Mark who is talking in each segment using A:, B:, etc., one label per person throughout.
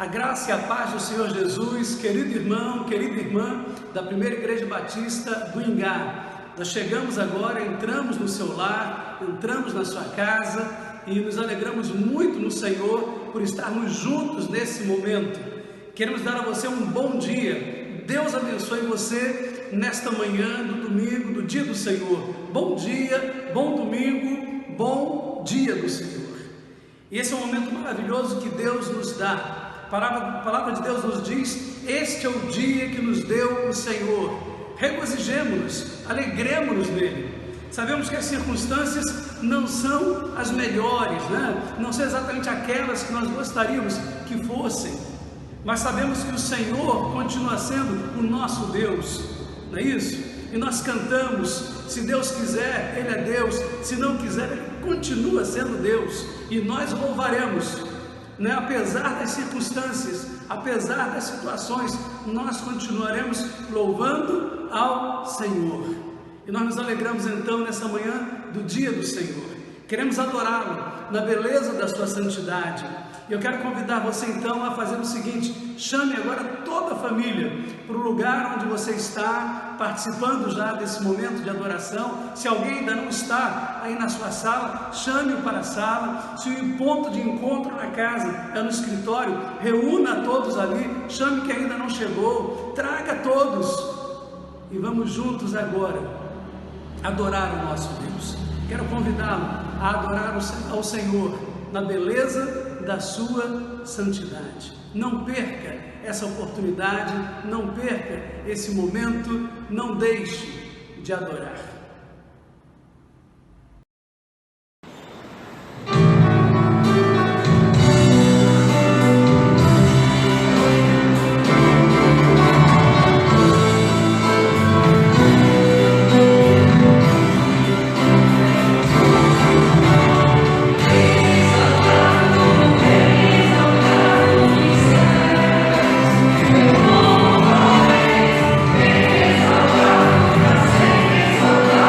A: A graça e a paz do Senhor Jesus, querido irmão, querida irmã da Primeira Igreja Batista do Ingá. Nós chegamos agora, entramos no seu lar, entramos na sua casa e nos alegramos muito no Senhor por estarmos juntos nesse momento. Queremos dar a você um bom dia. Deus abençoe você nesta manhã do domingo, do dia do Senhor. Bom dia, bom domingo, bom dia do Senhor. E esse é um momento maravilhoso que Deus nos dá. A palavra de Deus nos diz: este é o dia que nos deu o Senhor. Regozijemo-nos, alegremos-nos nele. Sabemos que as circunstâncias não são as melhores, não são exatamente aquelas que nós gostaríamos que fossem, mas sabemos que o Senhor continua sendo o nosso Deus, não é isso? E nós cantamos: se Deus quiser, Ele é Deus; se não quiser, Ele continua sendo Deus, e nós o louvaremos. Apesar das circunstâncias, apesar das situações, nós continuaremos louvando ao Senhor. E nós nos alegramos então nessa manhã do dia do Senhor. Queremos adorá-lo na beleza da sua santidade. E eu quero convidar você então a fazer o seguinte: chame agora toda a família para o lugar onde você está, participando já desse momento de adoração. Se alguém ainda não está aí na sua sala, chame-o para a sala. Se o ponto de encontro na casa é no escritório, reúna todos ali. Chame quem ainda não chegou, traga todos e vamos juntos agora adorar o nosso Deus. Quero convidá-lo a adorar ao Senhor na beleza da sua santidade. Não perca essa oportunidade, não perca esse momento, não deixe de adorar.
B: Oh,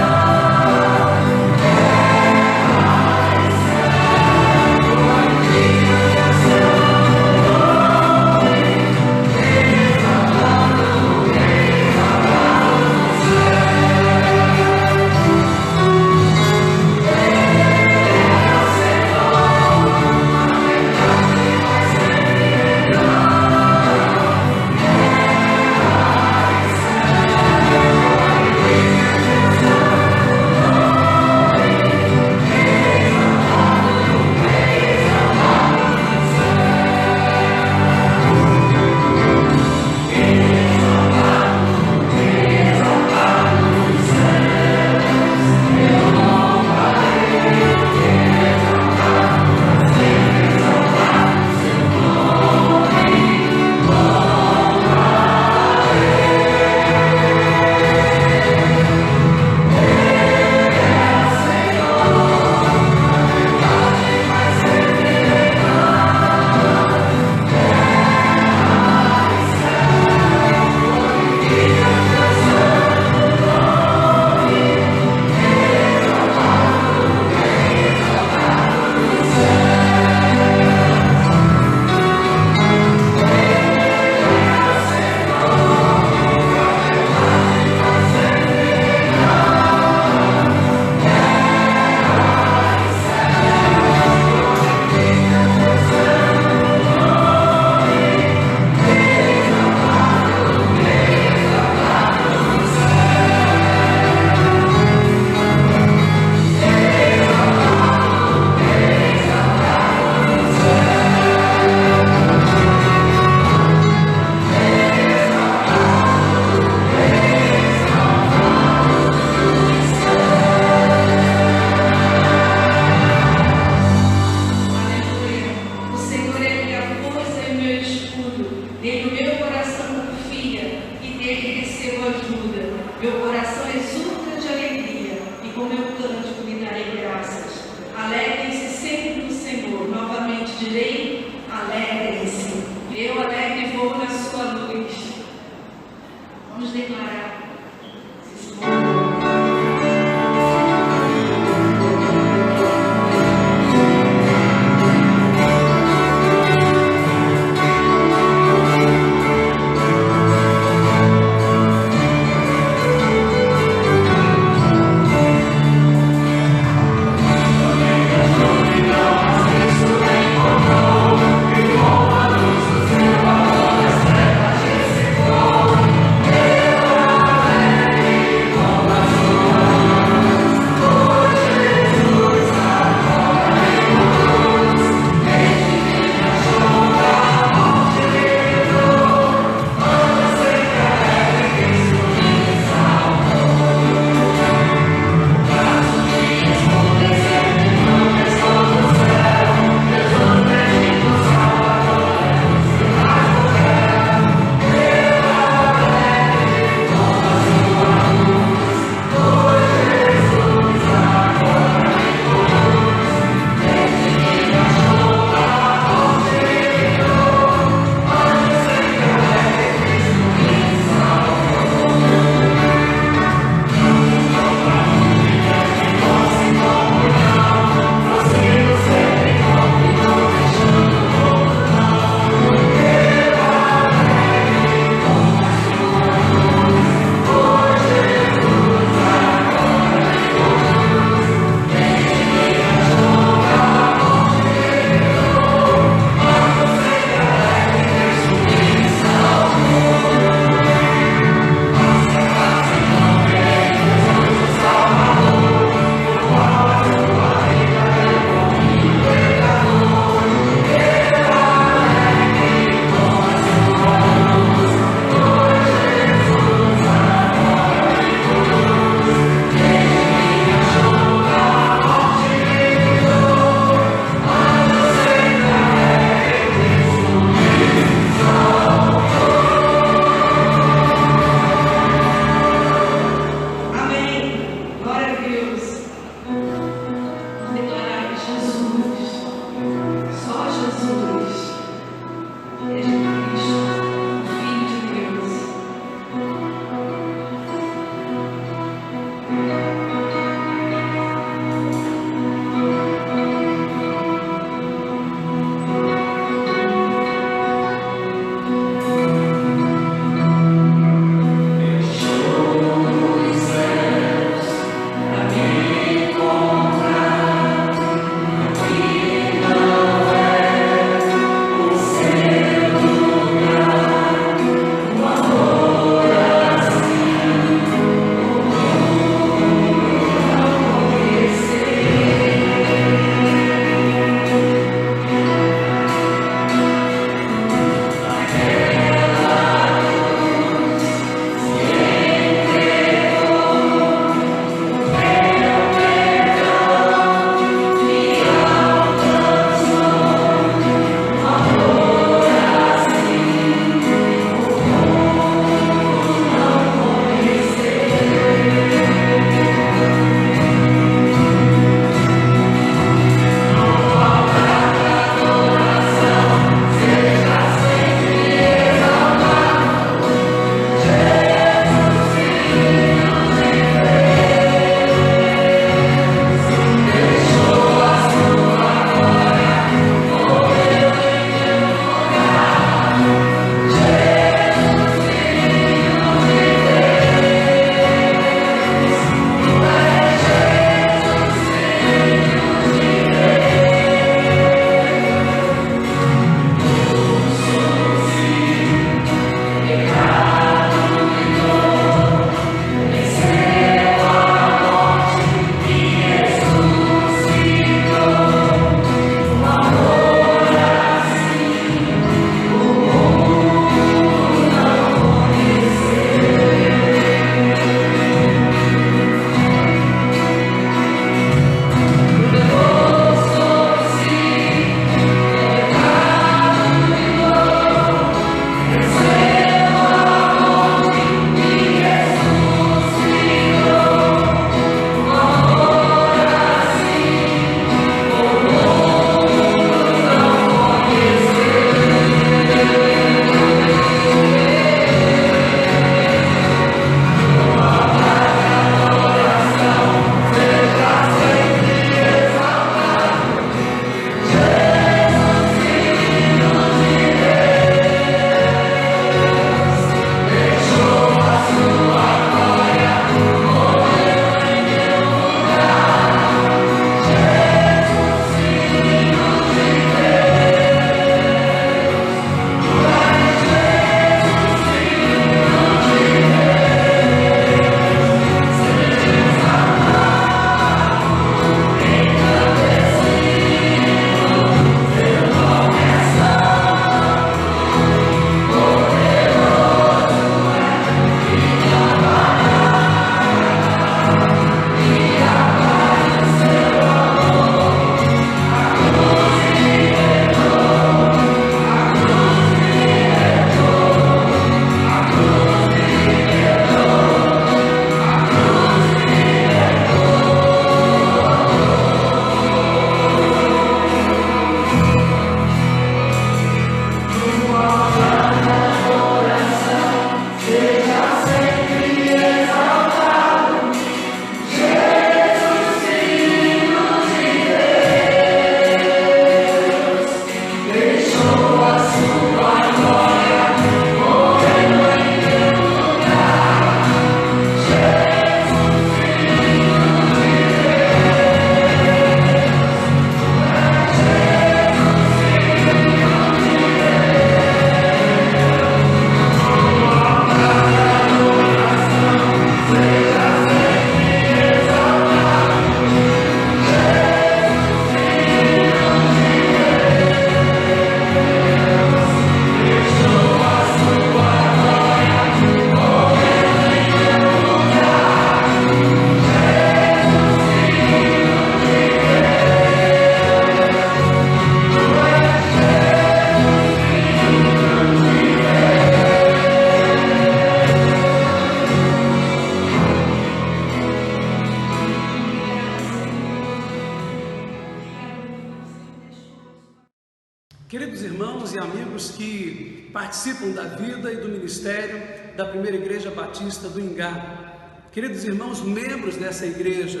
A: Queridos irmãos e amigos que participam da vida e do ministério da Primeira Igreja Batista do Ingá, queridos irmãos, membros dessa igreja,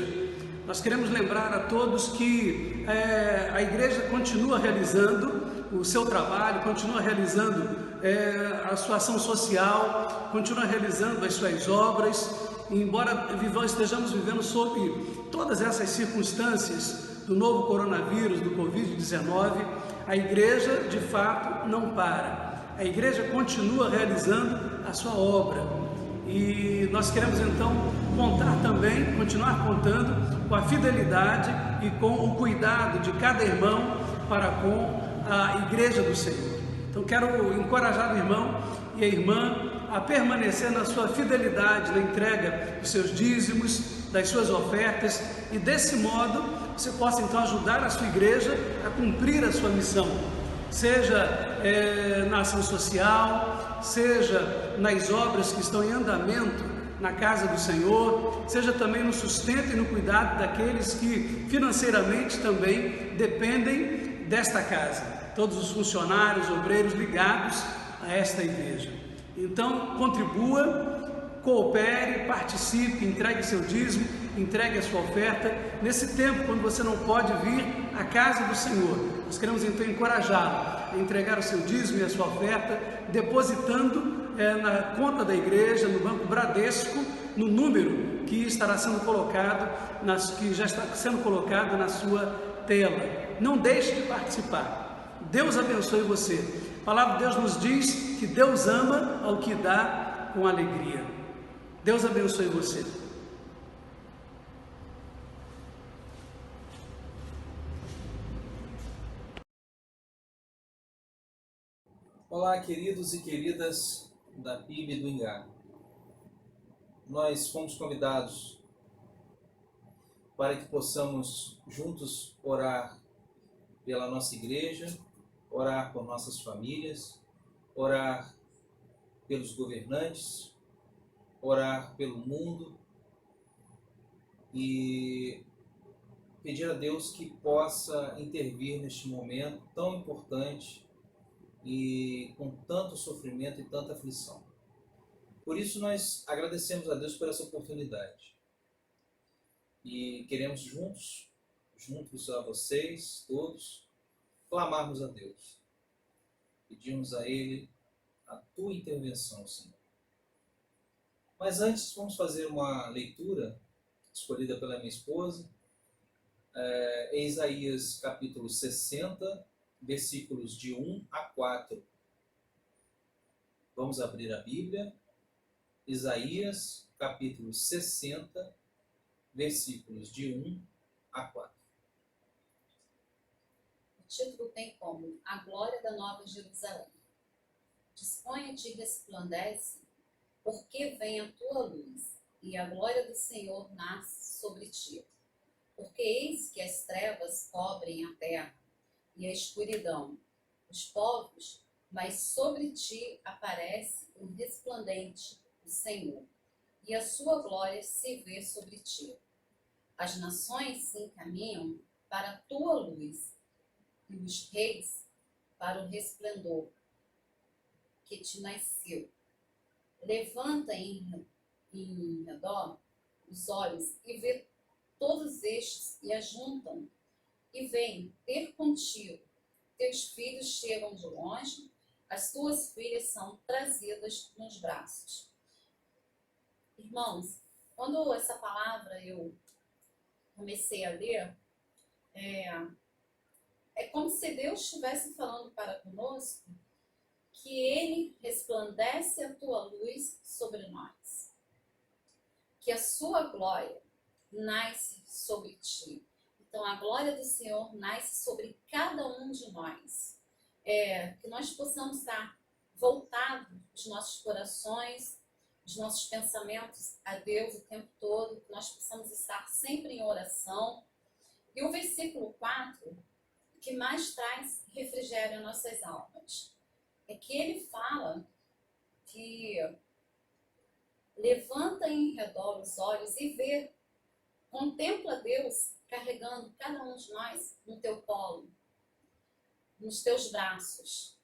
A: nós queremos lembrar a todos que a igreja continua realizando o seu trabalho, continua realizando a sua ação social, continua realizando as suas obras, embora estejamos vivendo sob todas essas circunstâncias do novo coronavírus, do Covid-19, a igreja de fato não para. A igreja continua realizando a sua obra. E nós queremos então continuar contando com a fidelidade e com o cuidado de cada irmão para com a igreja do Senhor. Então quero encorajar o irmão e a irmã a permanecer na sua fidelidade, na entrega dos seus dízimos, das suas ofertas, e desse modo você possa então ajudar a sua igreja a cumprir a sua missão, seja na ação social, seja nas obras que estão em andamento na casa do Senhor, seja também no sustento e no cuidado daqueles que financeiramente também dependem desta casa, todos os funcionários, obreiros ligados a esta igreja. Então contribua, coopere, participe, entregue seu dízimo, entregue a sua oferta nesse tempo quando você não pode vir à casa do Senhor. Nós queremos então encorajá-lo a entregar o seu dízimo e a sua oferta, depositando na conta da igreja, no Banco Bradesco, no número que estará sendo colocado, que já está sendo colocado na sua tela. Não deixe de participar. Deus abençoe você. A palavra de Deus nos diz que Deus ama ao que dá com alegria. Deus abençoe você.
B: Olá, queridos e queridas da PIB do Ingá. Nós fomos convidados para que possamos juntos orar pela nossa igreja, orar por nossas famílias, orar pelos governantes, orar pelo mundo e pedir a Deus que possa intervir neste momento tão importante e com tanto sofrimento e tanta aflição. Por isso nós agradecemos a Deus por essa oportunidade e queremos juntos a vocês todos, clamarmos a Deus, pedirmos a Ele a tua intervenção, Senhor. Mas antes vamos fazer uma leitura escolhida pela minha esposa, em Isaías capítulo 60, versículos de 1 a 4. Vamos abrir a Bíblia. Isaías, capítulo 60, versículos de 1 a 4.
C: O título tem como A Glória da Nova Jerusalém. Dispõe-te e resplandece, porque vem a tua luz, e a glória do Senhor nasce sobre ti. Porque eis que as trevas cobrem a terra, e a escuridão os povos, mas sobre ti aparece o resplandente do Senhor, e a sua glória se vê sobre ti. As nações se encaminham para a tua luz, e os reis para o resplendor que te nasceu. Levanta em redor os olhos e vê todos estes e ajuntam, e vem ter contigo. Teus filhos chegam de longe, as tuas filhas são trazidas nos braços. Irmãos, quando essa palavra eu comecei a ler, é como se Deus estivesse falando para conosco que Ele resplandece a tua luz sobre nós, que a sua glória nasce sobre ti. Então, a glória do Senhor nasce sobre cada um de nós. Que nós possamos estar voltados os nossos corações, os nossos pensamentos a Deus o tempo todo, que nós possamos estar sempre em oração. E o versículo 4, que mais traz refrigério às nossas almas, é que ele fala que levanta em redor os olhos e vê, contempla Deus carregando cada um de nós no teu colo. nos teus braços.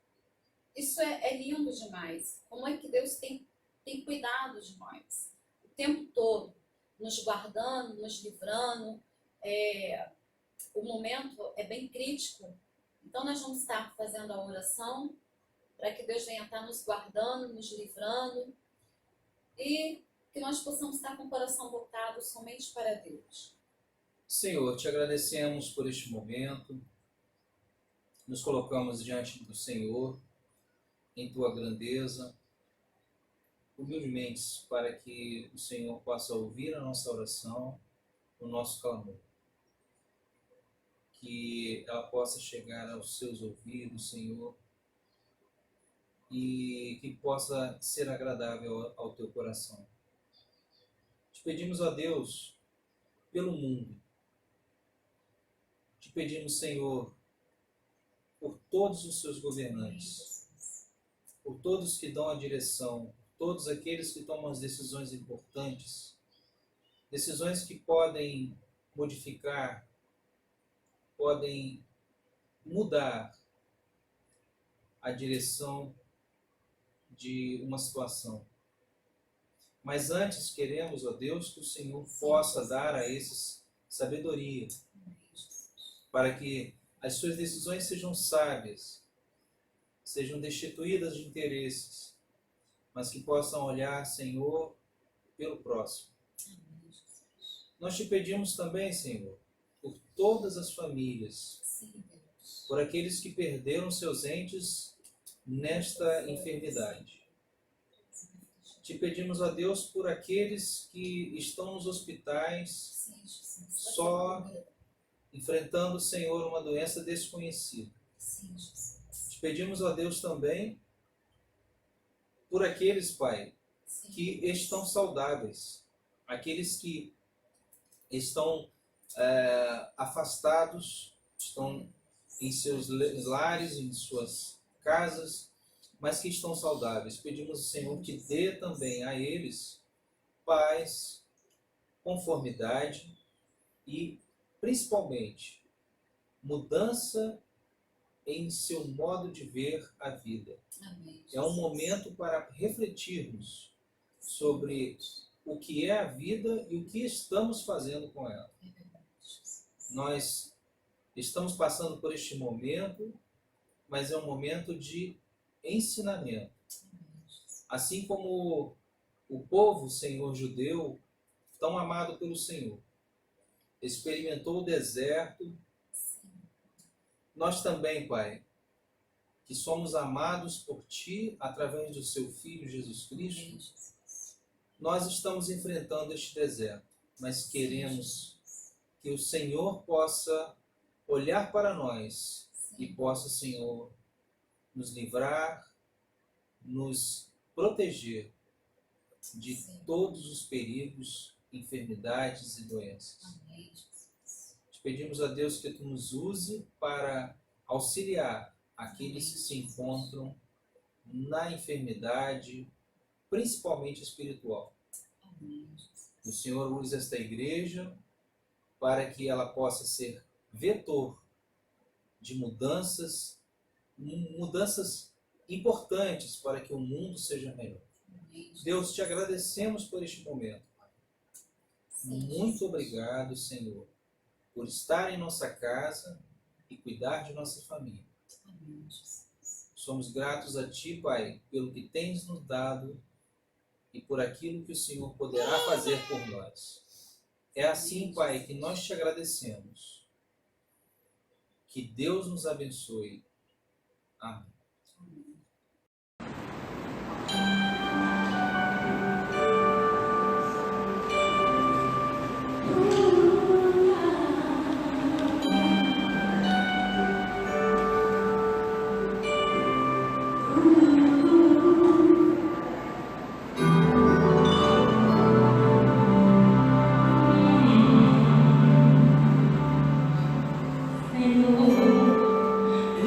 C: Isso é lindo demais. Como é que Deus tem cuidado de nós o tempo todo, nos guardando, nos livrando. O momento é bem crítico, então nós vamos estar fazendo a oração para que Deus venha estar nos guardando, nos livrando e que nós possamos estar com o coração voltado somente para Deus.
B: Senhor, te agradecemos por este momento, nos colocamos diante do Senhor, em tua grandeza, humildemente, para que o Senhor possa ouvir a nossa oração, o nosso clamor. Que ela possa chegar aos seus ouvidos, Senhor, e que possa ser agradável ao teu coração. Te pedimos, ó Deus, pelo mundo. Te pedimos, Senhor, por todos os seus governantes, por todos que dão a direção, todos aqueles que tomam as decisões importantes, decisões que podem modificar, podem mudar a direção de uma situação. Mas antes queremos, ó Deus, que o Senhor possa dar a esses sabedoria, para que as suas decisões sejam sábias, sejam destituídas de interesses, mas que possam olhar, Senhor, pelo próximo. Nós te pedimos também, Senhor, por todas as famílias, por aqueles que perderam seus entes nesta enfermidade. Te pedimos, ó Deus, por aqueles que estão nos hospitais, só enfrentando, Senhor, uma doença desconhecida. Te pedimos, ó Deus, também por aqueles, Pai, que estão saudáveis, aqueles que estão afastados, estão em seus lares, em suas casas, mas que estão saudáveis. Pedimos ao Senhor que dê também a eles paz, conformidade e, principalmente, mudança em seu modo de ver a vida.
C: Amém.
B: É um momento para refletirmos sobre o que é a vida e o que estamos fazendo com ela. Nós estamos passando por este momento, mas é um momento de ensinamento. Assim como o povo, Senhor, judeu, tão amado pelo Senhor, experimentou o deserto, nós também, Pai, que somos amados por Ti através do Seu Filho Jesus Cristo, nós estamos enfrentando este deserto, mas queremos que o Senhor possa olhar para nós e possa, Senhor, nos livrar, nos proteger de todos os perigos, enfermidades e doenças. Te pedimos a Deus que Tu nos use para auxiliar aqueles que se encontram na enfermidade, principalmente espiritual. O Senhor use esta igreja para que ela possa ser vetor de mudanças importantes para que o mundo seja melhor. Deus, te agradecemos por este momento. Muito obrigado, Senhor, por estar em nossa casa e cuidar de nossa família. Somos gratos a Ti, Pai, pelo que tens nos dado e por aquilo que o Senhor poderá fazer por nós. É assim, Pai, que nós te agradecemos. Que Deus nos abençoe. Amém.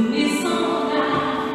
D: Me sonhar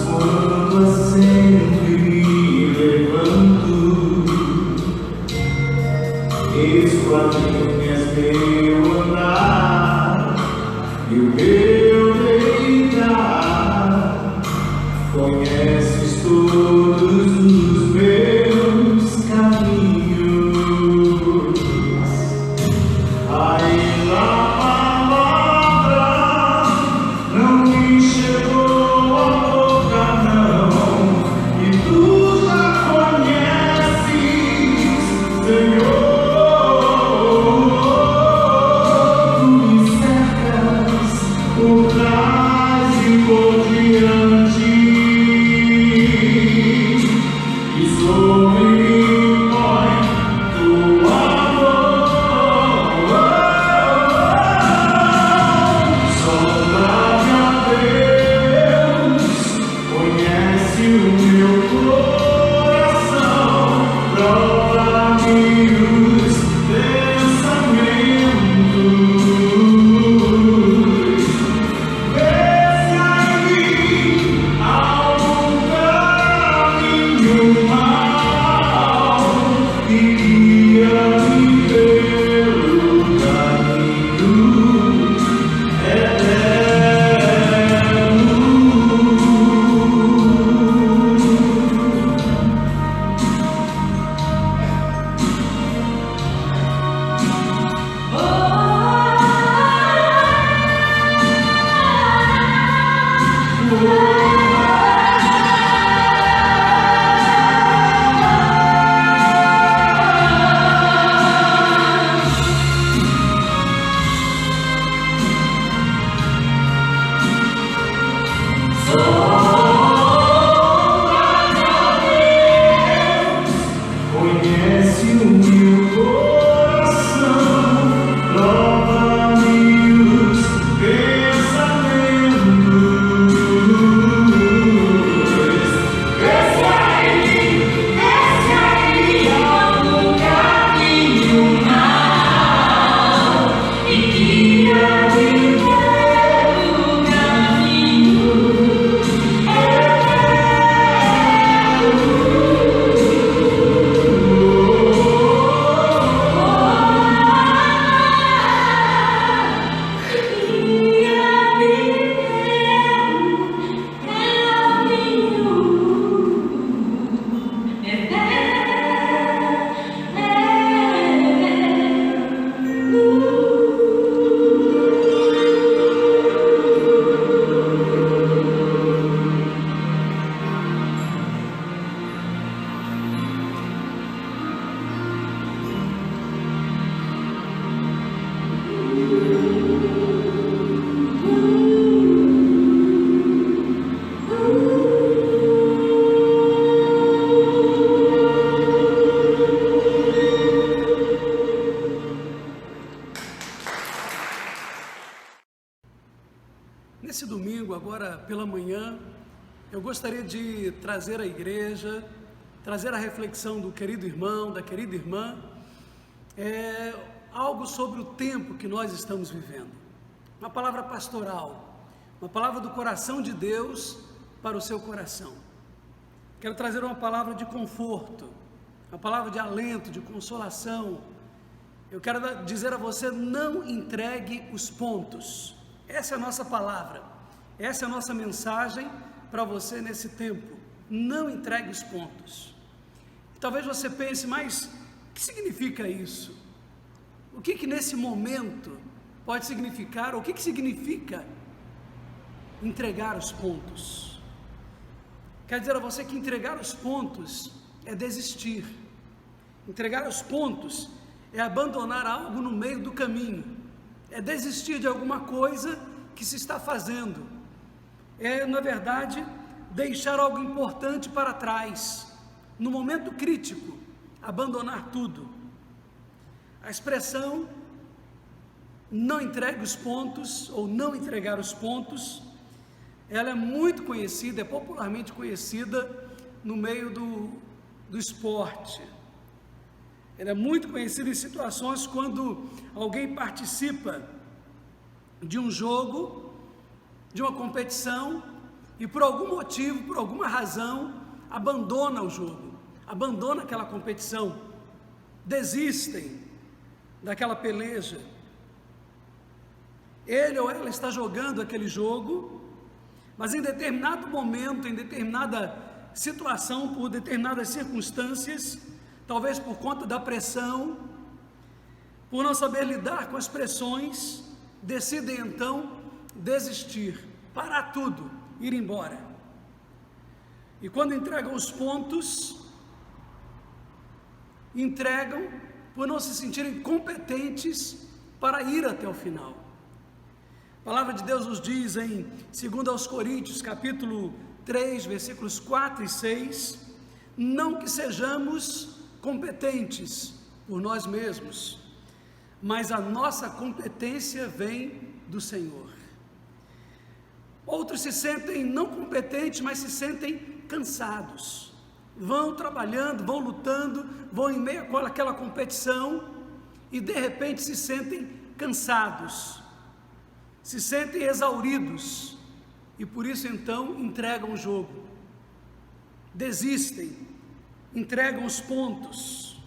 D: quando sempre me levanto, esquadrinhas meu andar e o meu deitar. Conheces todos os meus caminhos. Ainda a palavra não me chegou à boca, não, e tu já conheces, Senhor. Tu me cercas por trás e por diante, e sobre mim põe tua mão. Sonda-me, ó Deus, conhece o meu coração, prova-me os pensamentos. Vê se há em mim algum caminho mau e guia-me pelo caminho eterno. Conhece o meu coração, prova-me os pensamentos. Vê se há em mim algum caminho mau e guia-me pelo caminho
A: Nesse domingo, agora pela manhã, eu gostaria de trazer à igreja, trazer a reflexão do querido irmão, da querida irmã, algo sobre o tempo que nós estamos vivendo. Uma palavra pastoral, uma palavra do coração de Deus para o seu coração. Quero trazer uma palavra de conforto, uma palavra de alento, de consolação. Eu quero dizer a você: não entregue os pontos. Essa é a nossa palavra, essa é a nossa mensagem para você nesse tempo. Não entregue os pontos. Talvez você pense, mas o que significa isso? O que nesse momento pode significar, ou o que significa entregar os pontos? Quero dizer a você que entregar os pontos é desistir. Entregar os pontos é abandonar algo no meio do caminho. É desistir de alguma coisa que se está fazendo. É, na verdade, deixar algo importante para trás. No momento crítico, abandonar tudo. A expressão não entregue os pontos, ou não entregar os pontos, ela é muito conhecida, é popularmente conhecida no meio do esporte. Ela é muito conhecida em situações quando alguém participa de um jogo, de uma competição, e por algum motivo, por alguma razão, abandona o jogo, abandona aquela competição, desistem daquela peleja. Ele ou ela está jogando aquele jogo, mas em determinado momento, em determinada situação, por determinadas circunstâncias, talvez por conta da pressão, por não saber lidar com as pressões, decidem então desistir, parar tudo, ir embora. E quando entregam os pontos, entregam por não se sentirem competentes para ir até o final. A palavra de Deus nos diz em 2 Coríntios, capítulo 3, versículos 4 e 6, não que sejamos competentes por nós mesmos, mas a nossa competência vem do Senhor. Outros se sentem não competentes, mas se sentem cansados, vão trabalhando, vão lutando, vão em meio àquela competição e de repente se sentem cansados, se sentem exauridos e por isso então entregam o jogo, desistem, entregam os pontos.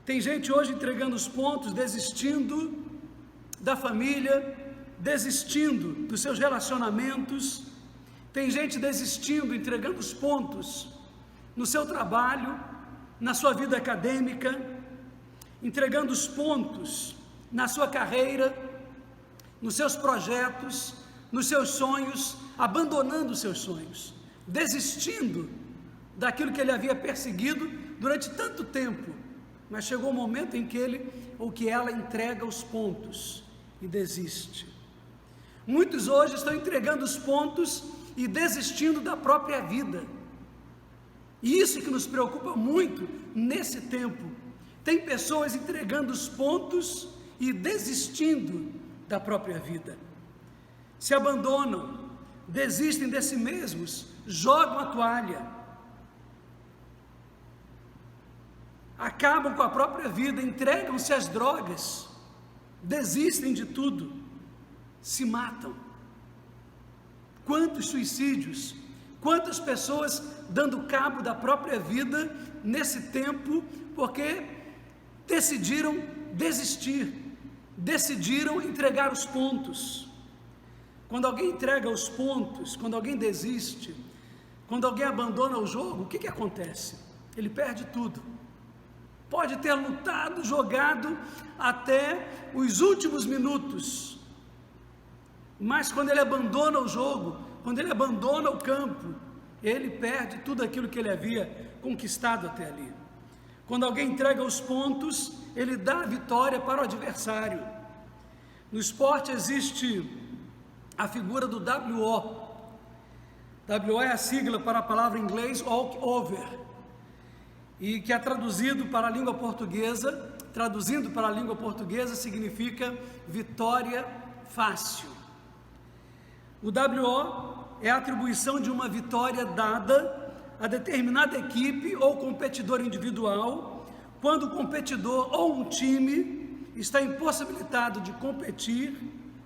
A: Tem gente hoje entregando os pontos, desistindo da família, desistindo dos seus relacionamentos. Tem gente desistindo, entregando os pontos no seu trabalho, na sua vida acadêmica, entregando os pontos na sua carreira, nos seus projetos, nos seus sonhos, abandonando os seus sonhos, desistindo daquilo que ele havia perseguido durante tanto tempo, mas chegou o momento em que ele ou que ela entrega os pontos e desiste. Muitos hoje estão entregando os pontos e desistindo da própria vida, e isso que nos preocupa muito nesse tempo. Tem pessoas entregando os pontos e desistindo da própria vida, se abandonam, desistem de si mesmos, jogam a toalha, acabam com a própria vida, entregam-se às drogas, desistem de tudo, se matam. Quantos suicídios, quantas pessoas dando cabo da própria vida nesse tempo, porque decidiram desistir, decidiram entregar os pontos. Quando alguém entrega os pontos, quando alguém desiste, quando alguém abandona o jogo, o que acontece? Ele perde tudo. Pode ter lutado, jogado até os últimos minutos, mas quando ele abandona o jogo, quando ele abandona o campo, ele perde tudo aquilo que ele havia conquistado até ali. Quando alguém entrega os pontos, ele dá a vitória para o adversário. No esporte existe a figura do WO. WO é a sigla para a palavra em inglês walk over, e que é traduzindo para a língua portuguesa significa vitória fácil. O WO é a atribuição de uma vitória dada a determinada equipe ou competidor individual, quando o competidor ou um time está impossibilitado de competir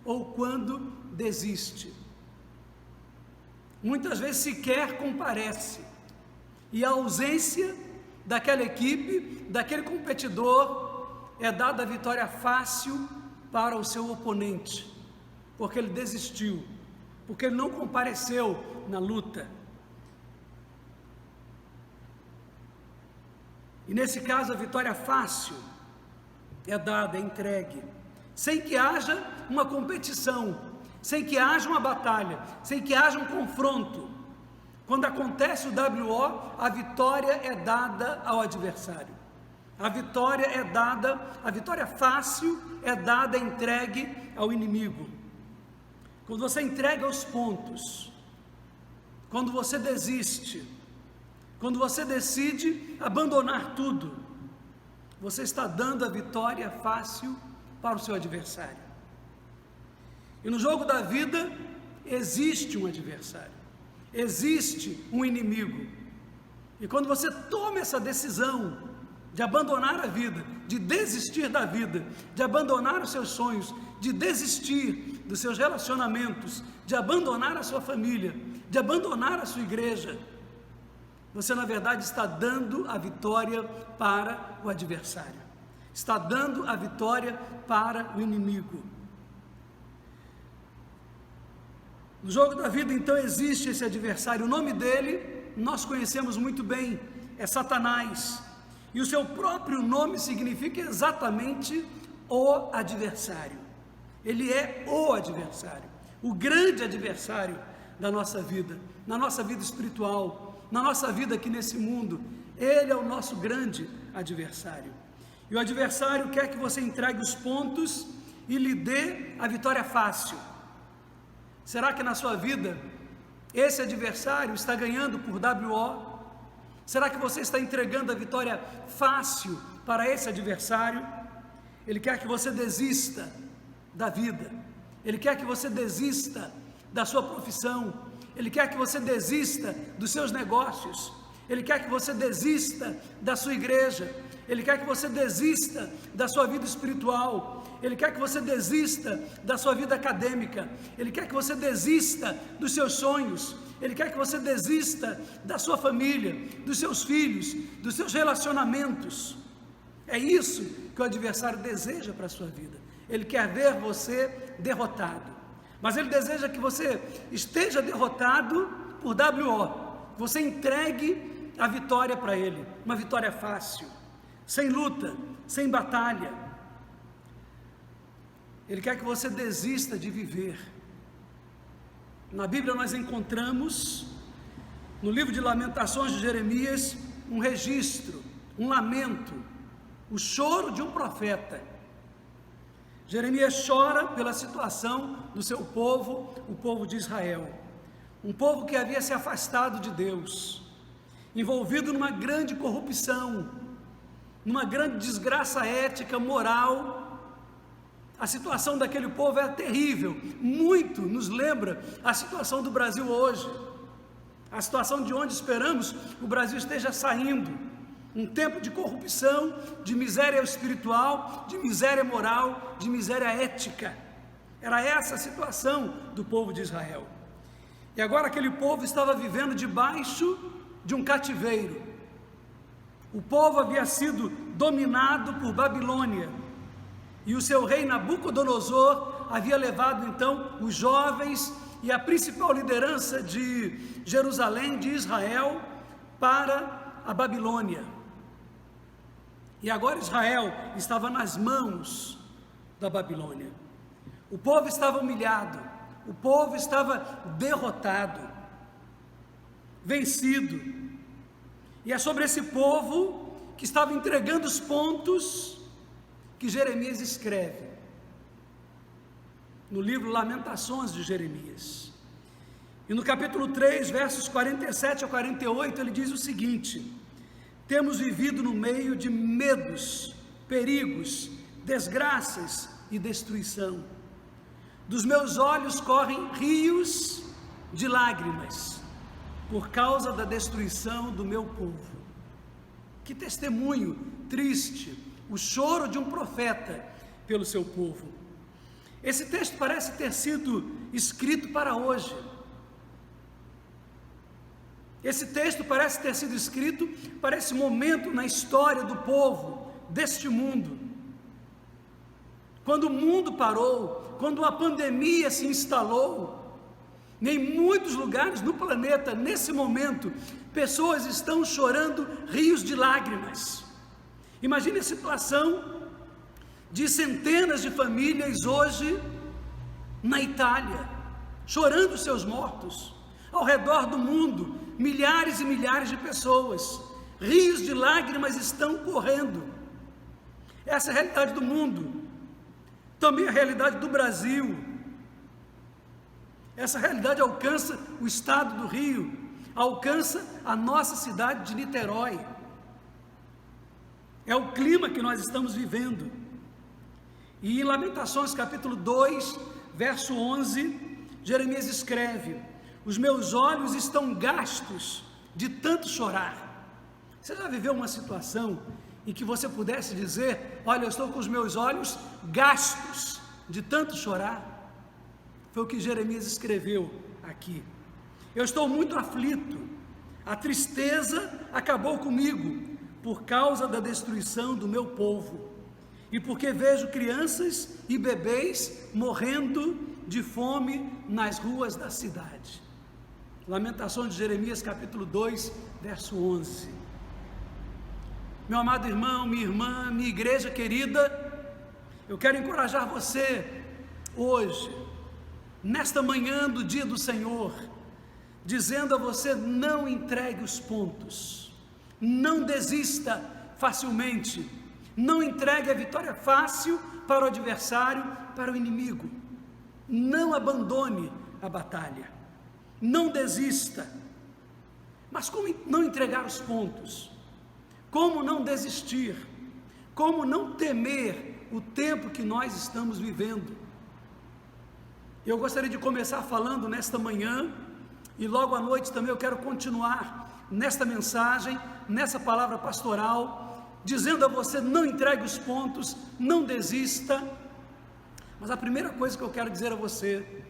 A: ou quando desiste. Muitas vezes sequer comparece, e a ausência daquela equipe, daquele competidor, é dada a vitória fácil para o seu oponente, porque ele desistiu, porque ele não compareceu na luta. E nesse caso a vitória fácil é dada, é entregue, sem que haja uma competição, sem que haja uma batalha, sem que haja um confronto. Quando acontece o WO, a vitória é dada ao adversário. A vitória fácil é dada, entregue ao inimigo. Quando você entrega os pontos, quando você desiste, quando você decide abandonar tudo, você está dando a vitória fácil para o seu adversário. E no jogo da vida existe um adversário, existe um inimigo. E quando você toma essa decisão de abandonar a vida, de desistir da vida, de abandonar os seus sonhos, de desistir dos seus relacionamentos, de abandonar a sua família, de abandonar a sua igreja, você na verdade está dando a vitória para o adversário, está dando a vitória para o inimigo. No jogo da vida então existe esse adversário, o nome dele nós conhecemos muito bem, é Satanás, e o seu próprio nome significa exatamente o adversário. Ele é o adversário, o grande adversário da nossa vida, na nossa vida espiritual, na nossa vida aqui nesse mundo. Ele é o nosso grande adversário, e o adversário quer que você entregue os pontos e lhe dê a vitória fácil. Será que na sua vida esse adversário está ganhando por WO? Será que você está entregando a vitória fácil para esse adversário? Ele quer que você desista da vida, ele quer que você desista da sua profissão, ele quer que você desista dos seus negócios, ele quer que você desista da sua igreja, ele quer que você desista da sua vida espiritual, ele quer que você desista da sua vida acadêmica, ele quer que você desista dos seus sonhos, ele quer que você desista da sua família, dos seus filhos, dos seus relacionamentos. É isso que o adversário deseja para a sua vida. Ele quer ver você derrotado, mas ele deseja que você esteja derrotado por WO, você entregue a vitória para ele, uma vitória fácil, sem luta, sem batalha. Ele quer que você desista de viver. Na Bíblia nós encontramos, no livro de Lamentações de Jeremias, um registro, um lamento, o choro de um profeta. Jeremias chora pela situação do seu povo, o povo de Israel, um povo que havia se afastado de Deus, envolvido numa grande corrupção, numa grande desgraça ética, moral. A situação daquele povo era terrível, muito nos lembra a situação do Brasil hoje, a situação de onde esperamos o Brasil esteja saindo, um tempo de corrupção, de miséria espiritual, de miséria moral, de miséria ética. Era essa a situação do povo de Israel, e agora aquele povo estava vivendo debaixo de um cativeiro. O povo havia sido dominado por Babilônia, e o seu rei Nabucodonosor havia levado então os jovens e a principal liderança de Jerusalém, de Israel, para a Babilônia. E agora Israel estava nas mãos da Babilônia. O povo estava humilhado, o povo estava derrotado, vencido. E é sobre esse povo que estava entregando os pontos que Jeremias escreve no livro Lamentações de Jeremias. E no capítulo 3, versos 47 a 48, ele diz o seguinte: temos vivido no meio de medos, perigos, desgraças e destruição. Dos meus olhos correm rios de lágrimas por causa da destruição do meu povo. Que testemunho triste, o choro de um profeta pelo seu povo. Esse texto parece ter sido escrito para hoje. Esse texto parece ter sido escrito para esse momento na história do povo, deste mundo. Quando o mundo parou, quando a pandemia se instalou, em muitos lugares no planeta, nesse momento, pessoas estão chorando rios de lágrimas. Imagine a situação de centenas de famílias hoje na Itália, chorando seus mortos. Ao redor do mundo, milhares e milhares de pessoas, rios de lágrimas estão correndo. Essa é a realidade do mundo, também a realidade do Brasil. Essa realidade alcança o estado do Rio, alcança a nossa cidade de Niterói. É o clima que nós estamos vivendo. E em Lamentações capítulo 2, verso 11, Jeremias escreve: os meus olhos estão gastos de tanto chorar. Você já viveu uma situação em que você pudesse dizer: olha, eu estou com os meus olhos gastos de tanto chorar? Foi o que Jeremias escreveu aqui. Eu estou muito aflito, a tristeza acabou comigo, por causa da destruição do meu povo, e porque vejo crianças e bebês morrendo de fome nas ruas da cidade. Lamentações de Jeremias capítulo 2, verso 11. Meu amado irmão, minha irmã, minha igreja querida, eu quero encorajar você hoje, nesta manhã do dia do Senhor, dizendo a você: não entregue os pontos, não desista facilmente, não entregue a vitória fácil para o adversário, para o inimigo, não abandone a batalha, não desista. Mas como não entregar os pontos? Como não desistir? Como não temer o tempo que nós estamos vivendo? Eu gostaria de começar falando nesta manhã, e logo à noite também eu quero continuar nesta mensagem, nessa palavra pastoral, dizendo a você: não entregue os pontos, não desista. Mas a primeira coisa que eu quero dizer a você,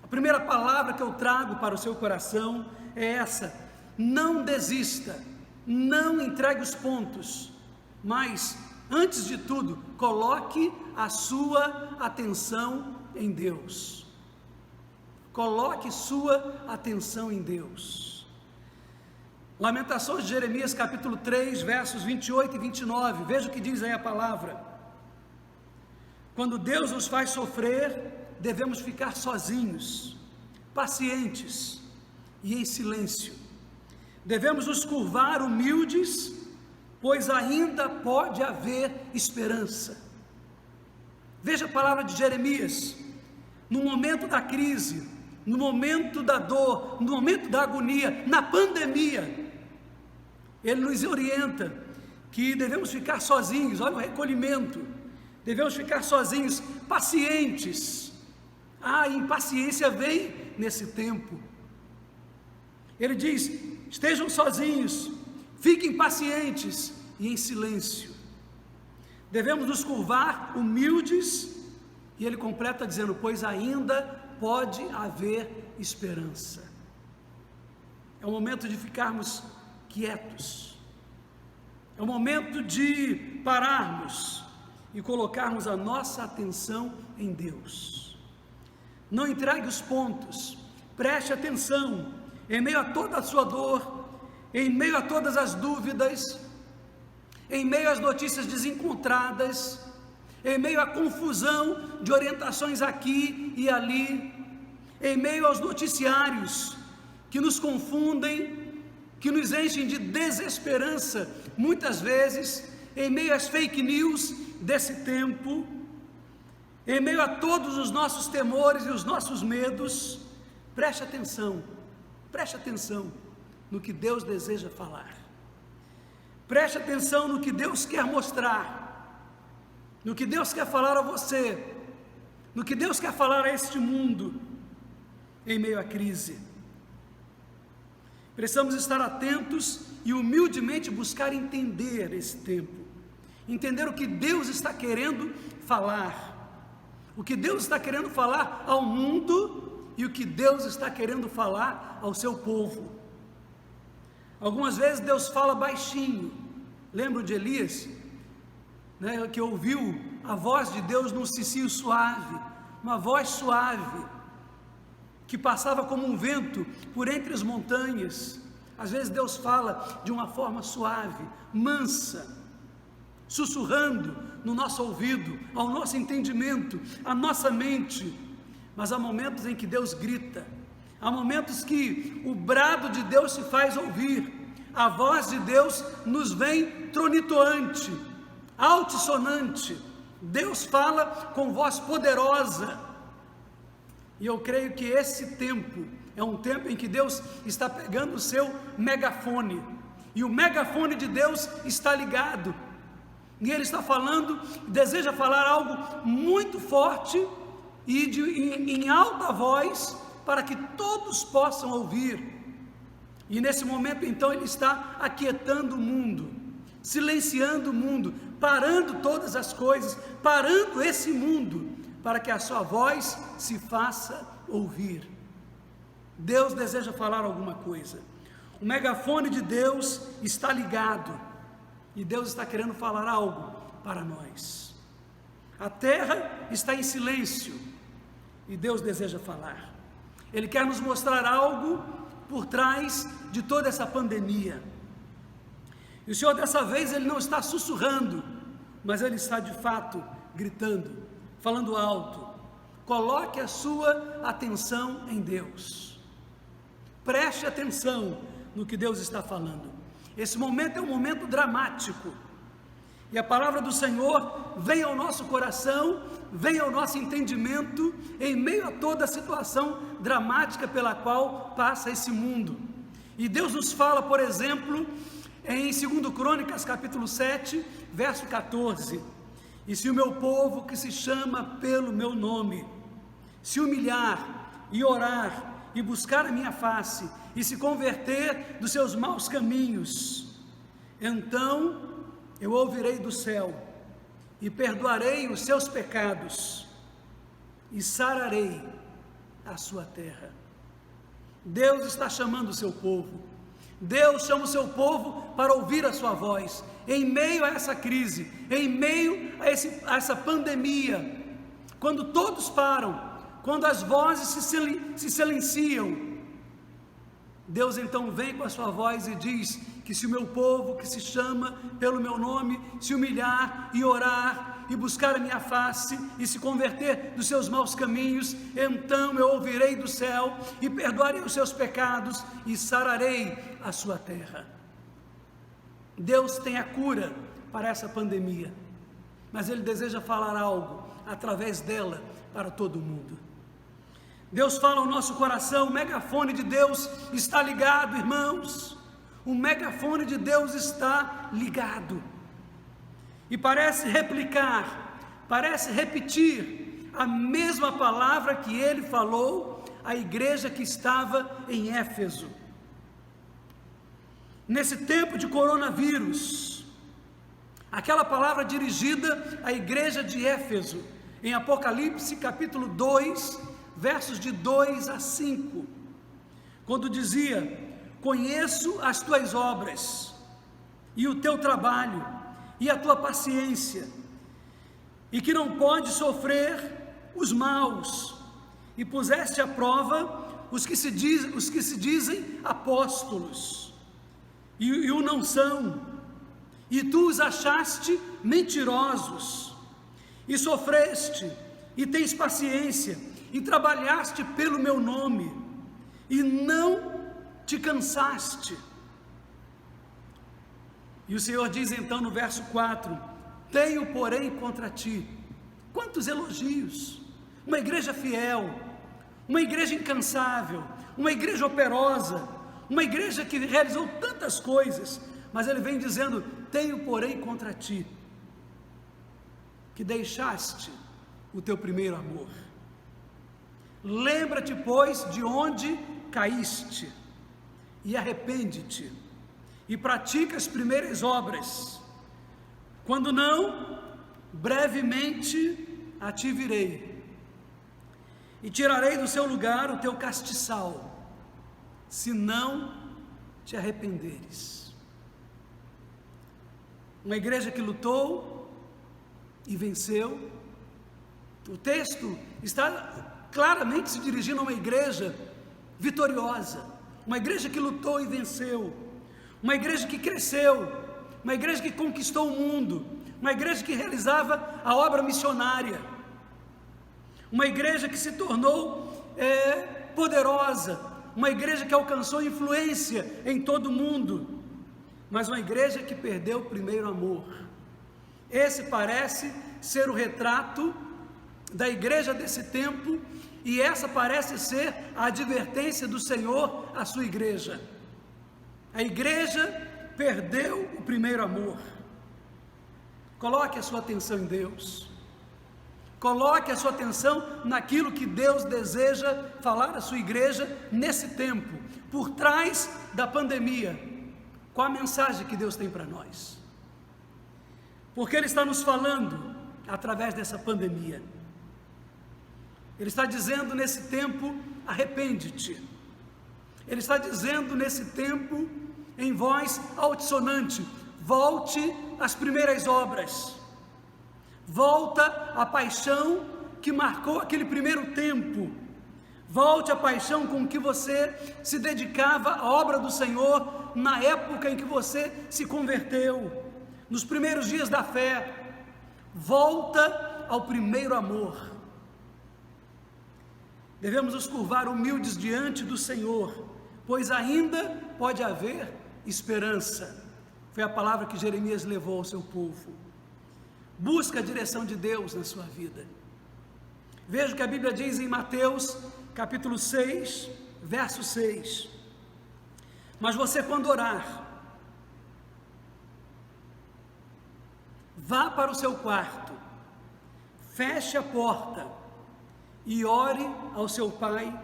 A: a primeira palavra que eu trago para o seu coração é essa: não desista, não entregue os pontos, mas, antes de tudo, coloque a sua atenção em Deus. Coloque sua atenção em Deus. Lamentações de Jeremias capítulo 3, versos 28 e 29, veja o que diz aí a palavra: quando Deus nos faz sofrer, devemos ficar sozinhos, pacientes e em silêncio. Devemos nos curvar humildes, pois ainda pode haver esperança. Veja a palavra de Jeremias, no momento da crise, no momento da dor, no momento da agonia, na pandemia, ele nos orienta que devemos ficar sozinhos. Olha o recolhimento, devemos ficar sozinhos, pacientes. A impaciência vem nesse tempo. Ele diz: estejam sozinhos, fiquem pacientes e em silêncio. Devemos nos curvar humildes, e ele completa dizendo: pois ainda pode haver esperança. É o momento de ficarmos quietos, é o momento de pararmos e colocarmos a nossa atenção em Deus. Não entregue os pontos, preste atenção, em meio a toda a sua dor, em meio a todas as dúvidas, em meio às notícias desencontradas, em meio à confusão de orientações aqui e ali, em meio aos noticiários que nos confundem, que nos enchem de desesperança, muitas vezes, em meio às fake news desse tempo, em meio a todos os nossos temores e os nossos medos, preste atenção no que Deus deseja falar, preste atenção no que Deus quer mostrar, no que Deus quer falar a você, no que Deus quer falar a este mundo, em meio à crise. Precisamos estar atentos e humildemente buscar entender esse tempo, entender o que Deus está querendo falar, o que Deus está querendo falar ao mundo e o que Deus está querendo falar ao seu povo. Algumas vezes Deus fala baixinho. Lembro de Elias, que ouviu a voz de Deus num cicio suave, uma voz suave, que passava como um vento por entre as montanhas. Às vezes Deus fala de uma forma suave, mansa, sussurrando no nosso ouvido, ao nosso entendimento, à nossa mente. Mas há momentos em que Deus grita, há momentos que o brado de Deus se faz ouvir, a voz de Deus nos vem tronitoante, altissonante. Deus fala com voz poderosa, e eu creio que esse tempo é um tempo em que Deus está pegando o seu megafone, e o megafone de Deus está ligado, e Ele está falando, deseja falar algo muito forte e em alta voz, para que todos possam ouvir. E nesse momento então Ele está aquietando o mundo, silenciando o mundo, parando todas as coisas, parando esse mundo, para que a sua voz se faça ouvir. Deus deseja falar alguma coisa. O megafone de Deus está ligado e Deus está querendo falar algo para nós. A terra está em silêncio e Deus deseja falar. Ele quer nos mostrar algo por trás de toda essa pandemia. E o Senhor dessa vez Ele não está sussurrando, mas Ele está de fato gritando, falando alto. Coloque a sua atenção em Deus. Preste atenção no que Deus está falando. Esse momento é um momento dramático. E a palavra do Senhor vem ao nosso coração, vem ao nosso entendimento, em meio a toda a situação dramática pela qual passa esse mundo. E Deus nos fala, por exemplo, em 2 Crônicas, capítulo 7, verso 14. E se o meu povo, que se chama pelo meu nome, se humilhar e orar, e buscar a minha face, e se converter dos seus maus caminhos, então eu ouvirei do céu, e perdoarei os seus pecados, e sararei a sua terra. Deus está chamando o seu povo, Deus chama o seu povo para ouvir a sua voz, em meio a essa crise, em meio a essa pandemia, quando todos param, quando as vozes se silenciam, Deus então vem com a sua voz e diz que se o meu povo, que se chama pelo meu nome, se humilhar e orar e buscar a minha face e se converter dos seus maus caminhos, então eu ouvirei do céu e perdoarei os seus pecados e sararei a sua terra. Deus tem a cura para essa pandemia, mas Ele deseja falar algo através dela para todo mundo. Deus fala ao nosso coração, o megafone de Deus está ligado, irmãos. O megafone de Deus está ligado. E parece replicar, parece repetir a mesma palavra que Ele falou à igreja que estava em Éfeso. Nesse tempo de coronavírus, aquela palavra dirigida à igreja de Éfeso, em Apocalipse capítulo 2, versos de 2 a 5, quando dizia: conheço as tuas obras, e o teu trabalho, e a tua paciência, e que não podes sofrer os maus, e puseste à prova os que se dizem apóstolos, e o não são, e tu os achaste mentirosos, e sofreste, e tens paciência, e trabalhaste pelo meu nome, e não te cansaste. E o Senhor diz então no verso 4: tenho porém contra ti. Quantos elogios! Uma igreja fiel, uma igreja incansável, uma igreja operosa, uma igreja que realizou tantas coisas, mas Ele vem dizendo: tenho porém contra ti, que deixaste o teu primeiro amor. Lembra-te, pois, de onde caíste, e arrepende-te, e pratica as primeiras obras. Quando não, brevemente a ti virei, e tirarei do seu lugar o teu castiçal, se não te arrependeres. Uma igreja que lutou e venceu. O texto está claramente se dirigindo a uma igreja vitoriosa, uma igreja que lutou e venceu, uma igreja que cresceu, uma igreja que conquistou o mundo, uma igreja que realizava a obra missionária, uma igreja que se tornou poderosa, uma igreja que alcançou influência em todo o mundo, mas uma igreja que perdeu o primeiro amor. Esse parece ser o retrato da igreja desse tempo, e essa parece ser a advertência do Senhor à sua igreja. A igreja perdeu o primeiro amor. Coloque a sua atenção em Deus, coloque a sua atenção naquilo que Deus deseja falar à sua igreja nesse tempo, por trás da pandemia. Qual a mensagem que Deus tem para nós? Porque Ele está nos falando através dessa pandemia. Ele está dizendo nesse tempo: arrepende-te. Ele está dizendo nesse tempo, em voz altissonante: volte às primeiras obras. Volta à paixão que marcou aquele primeiro tempo. Volte à paixão com que você se dedicava à obra do Senhor na época em que você se converteu, nos primeiros dias da fé. Volta ao primeiro amor. Devemos nos curvar humildes diante do Senhor, pois ainda pode haver esperança. Foi a palavra que Jeremias levou ao seu povo. Busca a direção de Deus na sua vida. Veja o que a Bíblia diz em Mateus, capítulo 6, verso 6. Mas você, quando orar, vá para o seu quarto, feche a porta e ore ao seu Pai,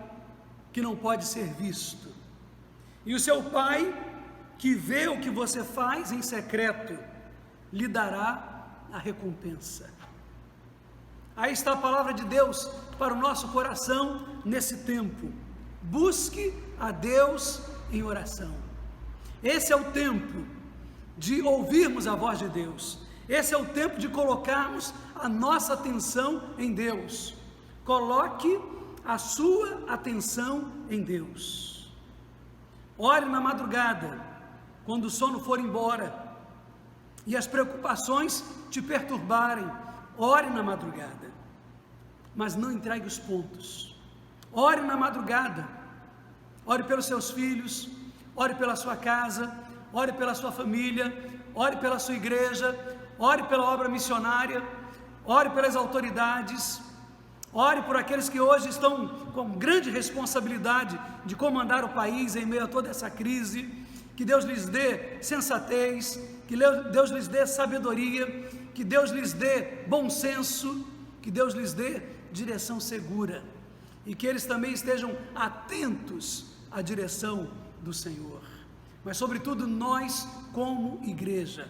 A: que não pode ser visto. E o seu Pai, que vê o que você faz em secreto, lhe dará a recompensa. Aí está a palavra de Deus para o nosso coração nesse tempo. Busque a Deus em oração. Esse é o tempo de ouvirmos a voz de Deus. Esse é o tempo de colocarmos a nossa atenção em Deus. Coloque a sua atenção em Deus. Ore na madrugada, quando o sono for embora e as preocupações te perturbarem. Ore na madrugada, mas não entregue os pontos. Ore na madrugada. Ore pelos seus filhos, ore pela sua casa, ore pela sua família, ore pela sua igreja, ore pela obra missionária, ore pelas autoridades, ore por aqueles que hoje estão com grande responsabilidade de comandar o país em meio a toda essa crise. Que Deus lhes dê sensatez, que Deus lhes dê sabedoria, que Deus lhes dê bom senso, que Deus lhes dê direção segura, e que eles também estejam atentos à direção do Senhor. Mas sobretudo nós, como igreja,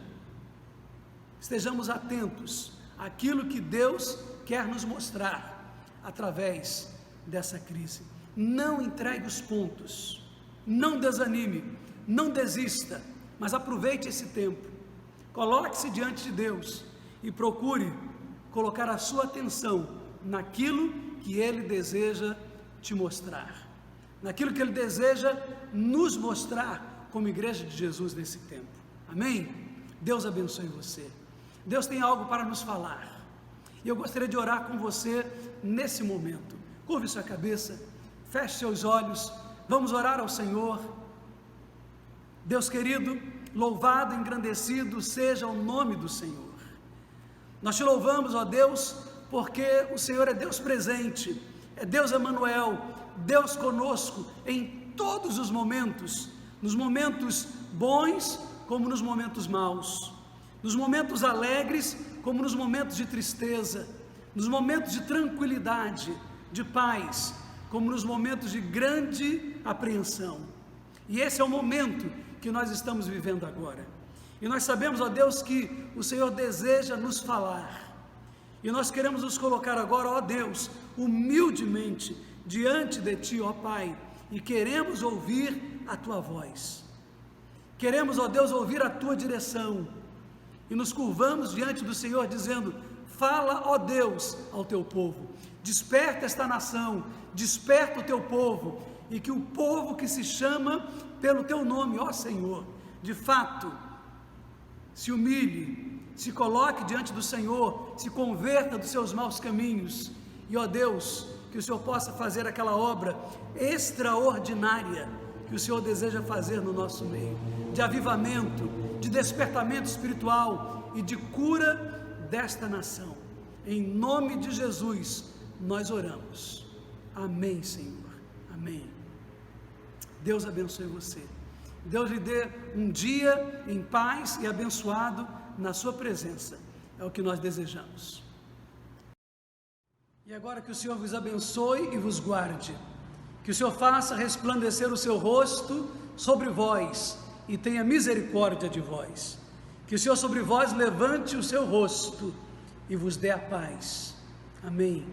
A: estejamos atentos àquilo que Deus quer nos mostrar através dessa crise. Não entregue os pontos, não desanime, não desista, mas aproveite esse tempo. Coloque-se diante de Deus e procure colocar a sua atenção naquilo que Ele deseja te mostrar, naquilo que Ele deseja nos mostrar como igreja de Jesus nesse tempo. Amém? Deus abençoe você. Deus tem algo para nos falar, e eu gostaria de orar com você nesse momento. Curve sua cabeça, feche seus olhos, vamos orar ao Senhor. Deus querido, louvado e engrandecido seja o nome do Senhor. Nós te louvamos, ó Deus, porque o Senhor é Deus presente, é Deus Emanuel, Deus conosco em todos os momentos, nos momentos bons como nos momentos maus, nos momentos alegres como nos momentos de tristeza, nos momentos de tranquilidade, de paz, como nos momentos de grande apreensão. E esse é o momento que nós estamos vivendo agora. E nós sabemos, ó Deus, que o Senhor deseja nos falar. E nós queremos nos colocar agora, ó Deus, humildemente diante de Ti, ó Pai, e queremos ouvir a Tua voz. Queremos, ó Deus, ouvir a Tua direção. E nos curvamos diante do Senhor dizendo: fala, ó Deus, ao Teu povo. Desperta esta nação, desperta o Teu povo, e que o povo que se chama pelo Teu nome, ó Senhor, de fato, se humilhe, se coloque diante do Senhor, se converta dos seus maus caminhos, e ó Deus, que o Senhor possa fazer aquela obra extraordinária que o Senhor deseja fazer no nosso meio, de avivamento, de despertamento espiritual e de cura desta nação. Em nome de Jesus, nós oramos. Amém, Senhor. Amém. Deus abençoe você. Deus lhe dê um dia em paz e abençoado na sua presença. É o que nós desejamos. E agora que o Senhor vos abençoe e vos guarde. Que o Senhor faça resplandecer o seu rosto sobre vós e tenha misericórdia de vós. Que o Senhor sobre vós levante o seu rosto e vos dê a paz. Amém.